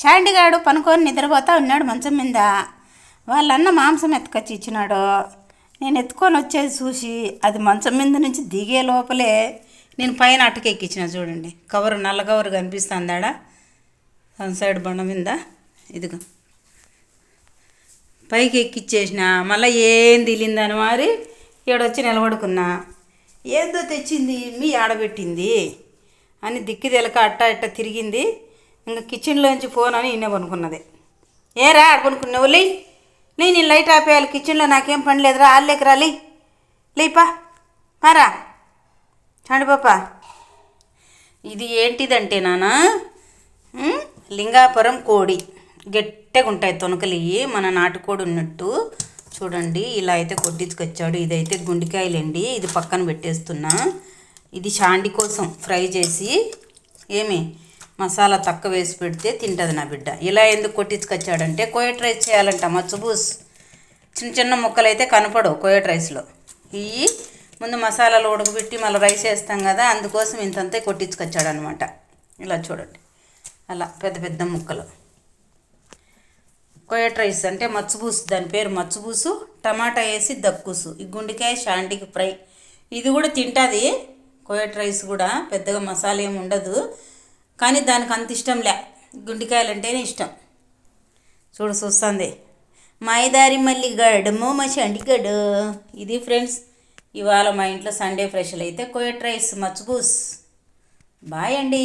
శాండిగాడు పనుకొని నిద్రపోతా ఉన్నాడు మంచం మీద. వాళ్ళన్న మాంసం ఎత్తుకొచ్చి ఇచ్చినాడు. నేను ఎత్తుకొని వచ్చేది చూసి అది మంచం మీద నుంచి దిగే లోపలే నేను పైన అట్టకెక్కించిన. చూడండి, కవరు నల్ల కవరు కనిపిస్తుంది ఆడ సైడ్ బండ మీద. ఇదిగో పైకి ఎక్కిచ్చేసిన. మళ్ళీ ఏం తెలియదని మరి ఈడొచ్చి నిలబడుకున్నా. ఏందో తెచ్చింది మీ ఆడబెట్టింది అని దిక్కి తెలక అట్ట తిరిగింది. ఇంకా కిచెన్లోంచి ఫోన్ అని ఇన్నే పనుకున్నది. ఏరా కొనుక్కున్నావు? నేను లైట్ ఆపేయాలి కిచెన్లో, నాకేం పని లేదురా. ఆళ్ళకి రా, లేపా మారా చాండిపాప. ఇది ఏంటిదంటే నాన్న, లింగాపురం కోడి. గట్టిగా ఉంటాయి తొనకలు, మన నాటుకోడి ఉన్నట్టు. చూడండి, ఇలా అయితే కొట్టించుకొచ్చాడు. ఇదైతే గుండెకాయలండి, ఇది పక్కన పెట్టేస్తున్నా. ఇది శాండి కోసం ఫ్రై చేసి మసాలా తక్కువ వేసి పెడితే తింటుంది నా బిడ్డ. ఇలా ఎందుకు కొట్టించుకొచ్చాడంటే కోయట్ రైస్ చేయాలంట. మచ్చబూస్ చిన్న చిన్న ముక్కలు అయితే కనపడవు కోయట్ రైస్లో. ఇవి ముందు మసాలాలు ఉడకబెట్టి మళ్ళీ రైస్ వేస్తాం కదా, అందుకోసం ఇంతంతే కొట్టించుకొచ్చాడు అనమాట. ఇలా చూడండి, అలా పెద్ద పెద్ద ముక్కలు. కోయట్ రైస్ అంటే మచ్చబూసు, దాని పేరు మచ్చబూసు. టమాటా వేసి దక్కుసు. ఈ గుండెకాయ శాండికి ఫ్రై. ఇది కూడా తింటుంది కోయట్ రైస్ కూడా, పెద్దగా మసాలా ఏమి ఉండదు. కానీ దానికి అంత ఇష్టం లే, గుండెకాయలు అంటేనే ఇష్టం. చూస్తుంది మాయదారి మల్లిగాడు మా చండిగాడు. ఇది ఫ్రెండ్స్, ఇవాళ మా ఇంట్లో సండే ఫ్రెషల్ అయితే కోయట్ రైస్ మచ్చబూస్. బాయ్ అండి.